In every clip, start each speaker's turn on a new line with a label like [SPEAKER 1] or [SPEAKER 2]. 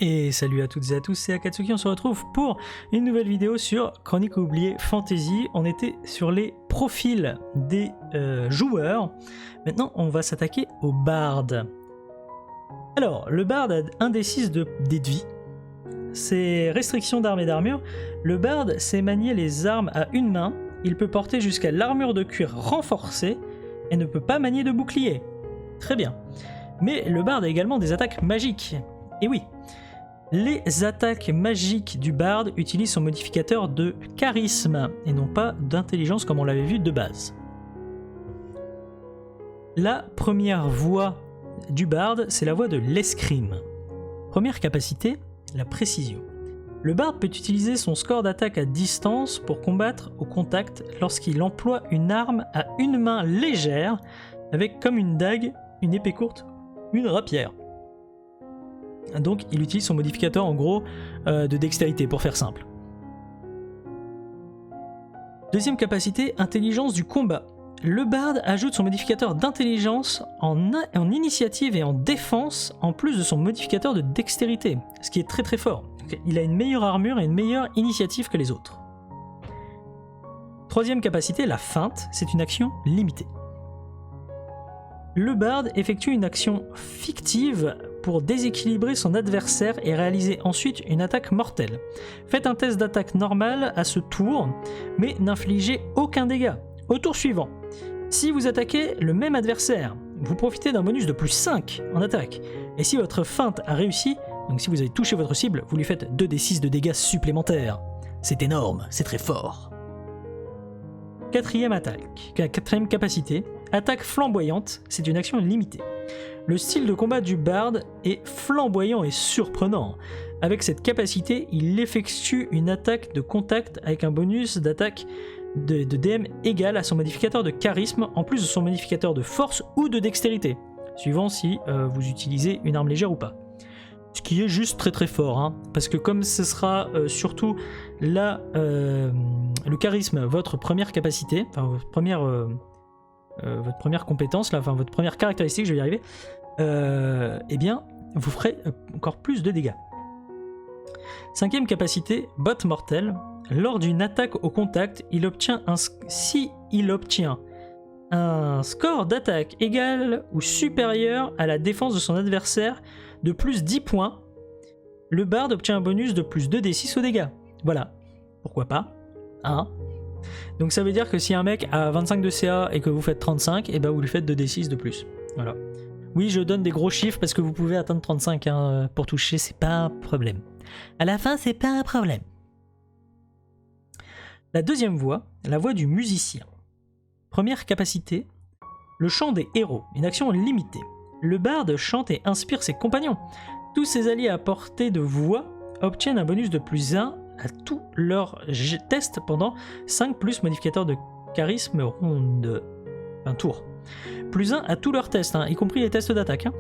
[SPEAKER 1] Et salut à toutes et à tous, c'est Akatsuki, on se retrouve pour une nouvelle vidéo sur Chroniques oubliées Fantasy. On était sur les profils des joueurs. Maintenant, on va s'attaquer au barde. Alors, le barde a 1d6 de dés de vie. C'est restriction d'armes et d'armure. Le barde sait manier les armes à une main. Il peut porter jusqu'à l'armure de cuir renforcée et ne peut pas manier de bouclier. Très bien. Mais le barde a également des attaques magiques. Et oui, les attaques magiques du barde utilisent son modificateur de charisme et non pas d'intelligence comme on l'avait vu de base. La première voie du barde, c'est la voie de l'escrime. Première capacité, la précision. Le barde peut utiliser son score d'attaque à distance pour combattre au contact lorsqu'il emploie une arme à une main légère avec comme une dague, une épée courte, une rapière. Donc il utilise son modificateur en gros de dextérité pour faire simple. Deuxième capacité, intelligence du combat. Le barde ajoute son modificateur d'intelligence en initiative et en défense en plus de son modificateur de dextérité, ce qui est très très fort. Il a une meilleure armure et une meilleure initiative que les autres. Troisième capacité, la feinte, c'est une action limitée. Le barde effectue une action fictive pour déséquilibrer son adversaire et réaliser ensuite une attaque mortelle. Faites un test d'attaque normale à ce tour, mais n'infligez aucun dégât. Au tour suivant, si vous attaquez le même adversaire, vous profitez d'un bonus de plus 5 en attaque. Et si votre feinte a réussi, donc si vous avez touché votre cible, vous lui faites 2d6 de dégâts supplémentaires. C'est énorme, c'est très fort. Quatrième capacité, attaque flamboyante, c'est une action limitée. Le style de combat du barde est flamboyant et surprenant. Avec cette capacité, il effectue une attaque de contact avec un bonus d'attaque de DM égal à son modificateur de charisme, en plus de son modificateur de force ou de dextérité, suivant si vous utilisez une arme légère ou pas. Ce qui est juste très très fort, hein, parce que comme ce sera surtout là, le charisme, votre première capacité, enfin votre première compétence, là, enfin votre première caractéristique, je vais y arriver, eh bien vous ferez encore plus de dégâts. Cinquième capacité, botte mortelle. Lors d'une attaque au contact, si il obtient un score d'attaque égal ou supérieur à la défense de son adversaire de plus 10 points, le barde obtient un bonus de plus 2d6 aux dégâts. Voilà, pourquoi pas, hein. Donc ça veut dire que si un mec a 25 de CA et que vous faites 35, et ben vous lui faites 2d6 de plus. Voilà. Oui, je donne des gros chiffres parce que vous pouvez atteindre 35 hein, pour toucher, c'est pas un problème. À la fin, c'est pas un problème. La deuxième voie, la voie du musicien. Première capacité, le chant des héros, une action limitée. Le barde chante et inspire ses compagnons. Tous ses alliés à portée de voix obtiennent un bonus de plus 1 à tous leurs tests pendant 5 plus modificateur de charisme ronde. Un tour. Plus 1 à tous leurs tests, hein, y compris les tests d'attaque. Hein.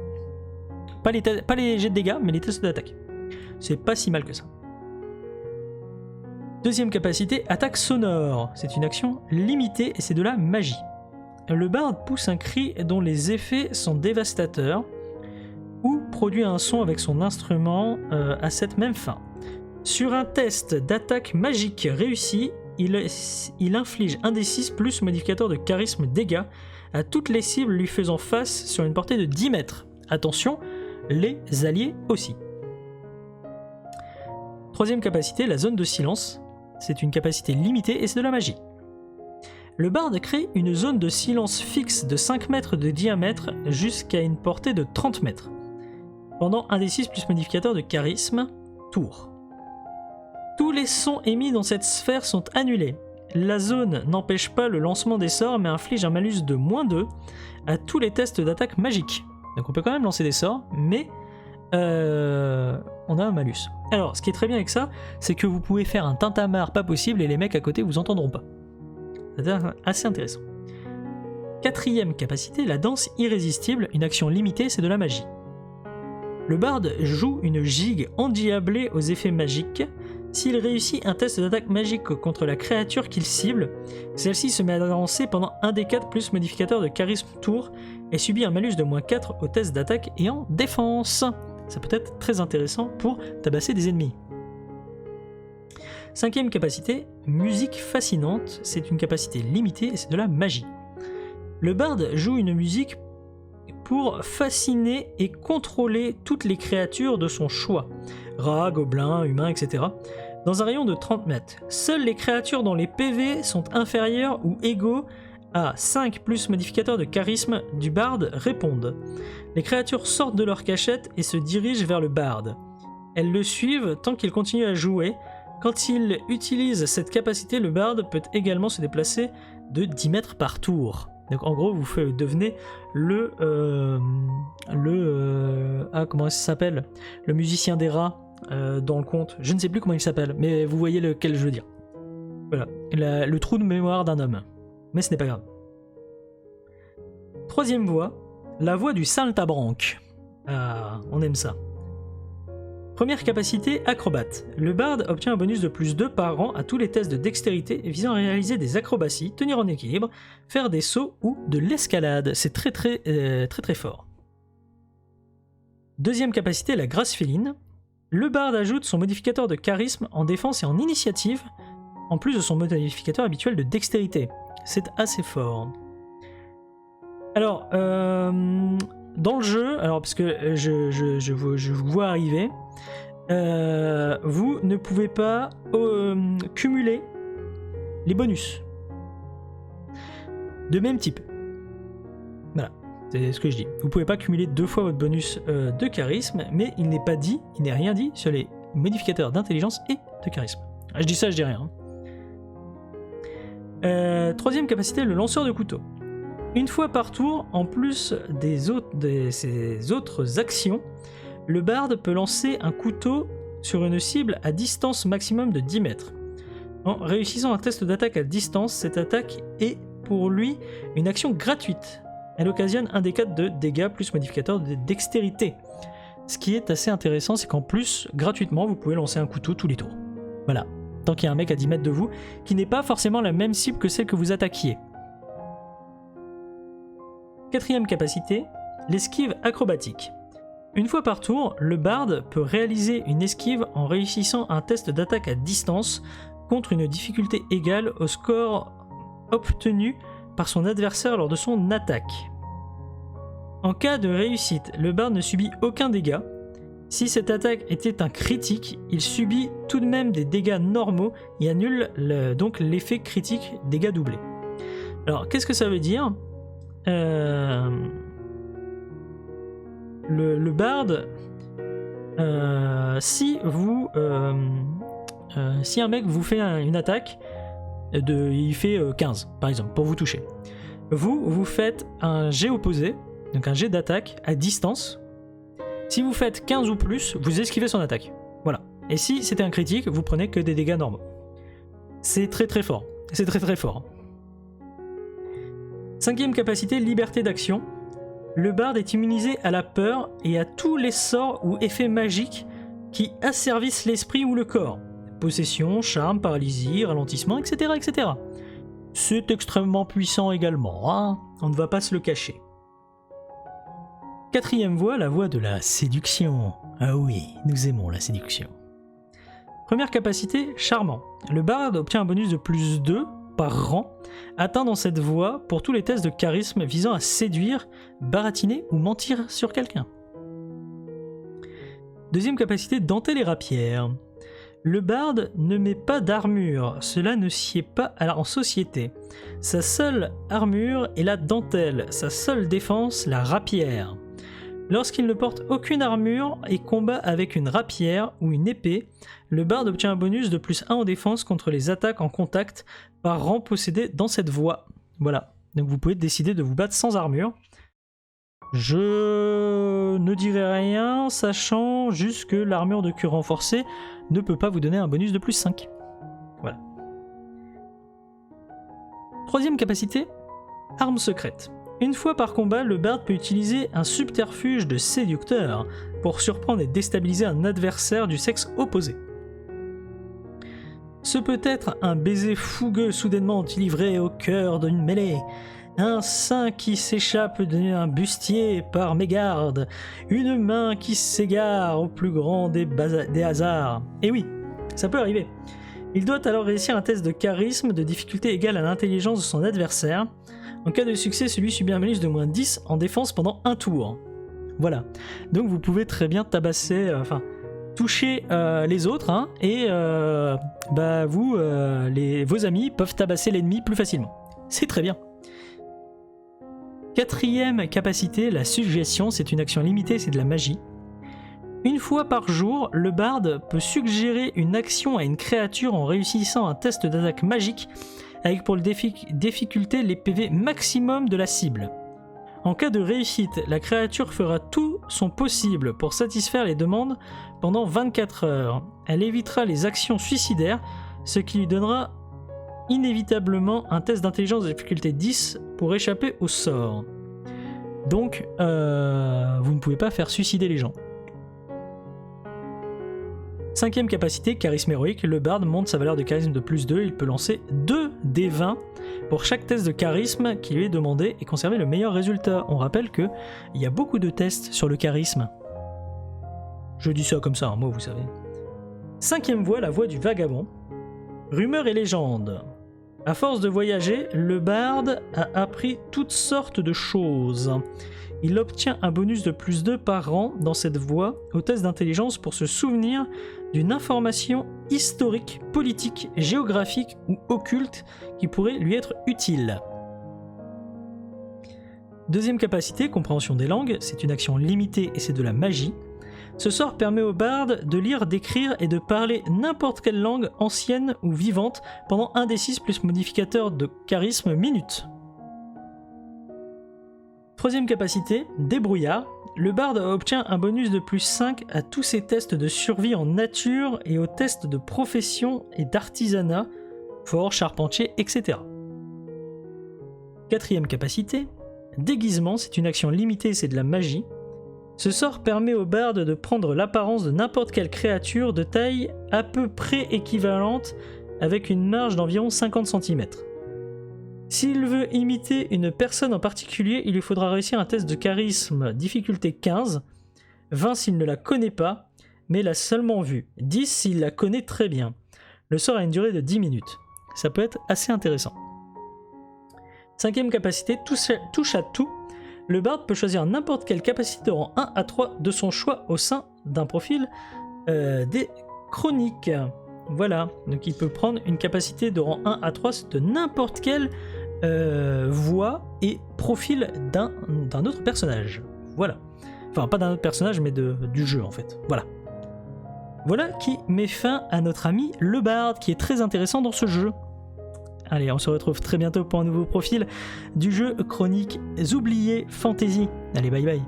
[SPEAKER 1] Pas les jets de dégâts, mais les tests d'attaque. C'est pas si mal que ça. Deuxième capacité, attaque sonore. C'est une action limitée et c'est de la magie. Le barde pousse un cri dont les effets sont dévastateurs ou produit un son avec son instrument à cette même fin. Sur un test d'attaque magique réussi, il inflige 1d6 plus modificateur de charisme dégâts à toutes les cibles lui faisant face sur une portée de 10 mètres. Attention, les alliés aussi. Troisième capacité, la zone de silence. C'est une capacité limitée et c'est de la magie. Le barde crée une zone de silence fixe de 5 mètres de diamètre jusqu'à une portée de 30 mètres. Pendant 1d6 plus modificateur de charisme, tour. Tous les sons émis dans cette sphère sont annulés. La zone n'empêche pas le lancement des sorts mais inflige un malus de -2 à tous les tests d'attaque magique. Donc on peut quand même lancer des sorts, mais on a un malus. Alors, ce qui est très bien avec ça, c'est que vous pouvez faire un tintamarre pas possible et les mecs à côté vous entendront pas. C'est assez intéressant. Quatrième capacité, la danse irrésistible, une action limitée, c'est de la magie. Le barde joue une gigue endiablée aux effets magiques. S'il réussit un test d'attaque magique contre la créature qu'il cible, celle-ci se met à danser pendant 1d4 plus modificateur de charisme tour et subit un malus de -4 au test d'attaque et en défense. Ça peut être très intéressant pour tabasser des ennemis. 5e capacité, musique fascinante. C'est une capacité limitée et c'est de la magie. Le barde joue une musique pour fasciner et contrôler toutes les créatures de son choix. Rats, gobelins, humains, etc. Dans un rayon de 30 mètres. Seules les créatures dont les PV sont inférieurs ou égaux à 5 plus modificateur de charisme du barde répondent. Les créatures sortent de leur cachette et se dirigent vers le barde. Elles le suivent tant qu'il continue à jouer. Quand il utilise cette capacité, le barde peut également se déplacer de 10 mètres par tour. Donc en gros, vous devenez comment ça s'appelle, le musicien des rats dans le conte. Je ne sais plus comment il s'appelle, mais vous voyez lequel je veux dire. Voilà, le trou de mémoire d'un homme. Mais ce n'est pas grave. 3e voie, la voie du saltabranque. Ah, on aime ça. Première capacité, acrobate. Le barde obtient un bonus de plus 2 par an à tous les tests de dextérité visant à réaliser des acrobaties, tenir en équilibre, faire des sauts ou de l'escalade. C'est très fort. 2e capacité, la grâce féline. Le barde ajoute son modificateur de charisme en défense et en initiative, en plus de son modificateur habituel de dextérité. C'est assez fort. Alors, dans le jeu, parce que je vous vois arriver, vous ne pouvez pas cumuler les bonus de même type. Voilà, c'est ce que je dis. Vous ne pouvez pas cumuler 2 fois votre bonus de charisme, mais il n'est rien dit sur les modificateurs d'intelligence et de charisme. Je dis ça, je dis rien. 3e capacité, le lanceur de couteau. Une fois par tour, en plus de ses autres actions, le barde peut lancer un couteau sur une cible à distance maximum de 10 mètres. En réussissant un test d'attaque à distance, cette attaque est pour lui une action gratuite. Elle occasionne un des 4 de dégâts plus modificateur de dextérité. Ce qui est assez intéressant, c'est qu'en plus, gratuitement, vous pouvez lancer un couteau tous les tours. Voilà, tant qu'il y a un mec à 10 mètres de vous, qui n'est pas forcément la même cible que celle que vous attaquiez. 4e capacité, l'esquive acrobatique. Une fois par tour, le barde peut réaliser une esquive en réussissant un test d'attaque à distance contre une difficulté égale au score obtenu par son adversaire lors de son attaque. En cas de réussite, le barde ne subit aucun dégât. Si cette attaque était un critique, il subit tout de même des dégâts normaux et annule donc l'effet critique dégâts doublés. Alors, qu'est-ce que ça veut dire ? Le barde, si un mec vous fait une attaque, il fait 15 par exemple pour vous toucher, vous faites un jet opposé, donc un jet d'attaque à distance. Si vous faites 15 ou plus, vous esquivez son attaque. Voilà. Et si c'était un critique, vous prenez que des dégâts normaux. C'est très fort. C'est très fort. 5e capacité, liberté d'action. Le barde est immunisé à la peur et à tous les sorts ou effets magiques qui asservissent l'esprit ou le corps. Possession, charme, paralysie, ralentissement, etc. etc. C'est extrêmement puissant également, hein, on ne va pas se le cacher. 4e voie, la voie de la séduction. Ah oui, nous aimons la séduction. Première capacité, charmant. Le barde obtient un bonus de plus 2 par rang, atteint dans cette voie pour tous les tests de charisme visant à séduire, baratiner ou mentir sur quelqu'un. 2e capacité, dentelle et rapière. Le barde ne met pas d'armure, cela ne sied pas en société. Sa seule armure est la dentelle, sa seule défense la rapière. Lorsqu'il ne porte aucune armure et combat avec une rapière ou une épée, le barde obtient un bonus de plus 1 en défense contre les attaques en contact par rang possédé dans cette voie. Voilà, donc vous pouvez décider de vous battre sans armure. Je ne dirai rien, sachant juste que l'armure de cure renforcée ne peut pas vous donner un bonus de plus 5. Voilà. 3e capacité, arme secrète. Une fois par combat, le barde peut utiliser un subterfuge de séducteur pour surprendre et déstabiliser un adversaire du sexe opposé. Ce peut être un baiser fougueux soudainement livré au cœur d'une mêlée, Un sein qui s'échappe d'un bustier par mégarde. Une main qui s'égare au plus grand des hasards. Et oui, ça peut arriver. Il doit alors réussir un test de charisme de difficulté égale à l'intelligence de son adversaire. En cas de succès, celui subit un malus de moins 10 en défense pendant un tour. Voilà. Donc vous pouvez très bien tabasser, toucher les autres, hein, et vos amis peuvent tabasser l'ennemi plus facilement. C'est très bien. Quatrième capacité, la suggestion, c'est une action limitée, c'est de la magie. Une fois par jour, le barde peut suggérer une action à une créature en réussissant un test d'attaque magique avec pour difficulté les PV maximum de la cible. En cas de réussite, la créature fera tout son possible pour satisfaire les demandes pendant 24 heures. Elle évitera les actions suicidaires, ce qui lui donnera inévitablement un test d'intelligence de difficulté 10 pour échapper au sort. Donc, vous ne pouvez pas faire suicider les gens. Cinquième capacité, charisme héroïque. Le barde monte sa valeur de charisme de plus 2. Il peut lancer 2 des 20 pour chaque test de charisme qui lui est demandé et conserver le meilleur résultat. On rappelle qu'il y a beaucoup de tests sur le charisme. Je dis ça comme ça, un mot, vous savez. Cinquième voie, la voie du vagabond. Rumeurs et légendes. À force de voyager, le barde a appris toutes sortes de choses. Il obtient un bonus de plus 2 par an dans cette voie au test d'intelligence pour se souvenir d'une information historique, politique, géographique ou occulte qui pourrait lui être utile. Deuxième capacité, compréhension des langues, c'est une action limitée et c'est de la magie. Ce sort permet au barde de lire, d'écrire et de parler n'importe quelle langue ancienne ou vivante pendant 1d6 plus modificateur de charisme minute. Troisième capacité, débrouillard. Le barde obtient un bonus de plus 5 à tous ses tests de survie en nature et aux tests de profession et d'artisanat, fort, charpentier, etc. Quatrième capacité, déguisement, c'est une action limitée, c'est de la magie. Ce sort permet au barde de prendre l'apparence de n'importe quelle créature de taille à peu près équivalente avec une marge d'environ 50 cm. S'il veut imiter une personne en particulier, il lui faudra réussir un test de charisme difficulté 15, 20 s'il ne la connaît pas, mais l'a seulement vue, 10 s'il la connaît très bien. Le sort a une durée de 10 minutes. Ça peut être assez intéressant. Cinquième capacité, touche à tout. Le barde peut choisir n'importe quelle capacité de rang 1 à 3 de son choix au sein d'un profil des chroniques. Voilà, donc il peut prendre une capacité de rang 1 à 3 de n'importe quelle voix et profil d'un autre personnage. Voilà. Enfin, pas d'un autre personnage, mais du jeu en fait. Voilà. Voilà qui met fin à notre ami le barde, qui est très intéressant dans ce jeu. Allez, on se retrouve très bientôt pour un nouveau profil du jeu Chroniques oubliées Fantasy. Allez, bye bye.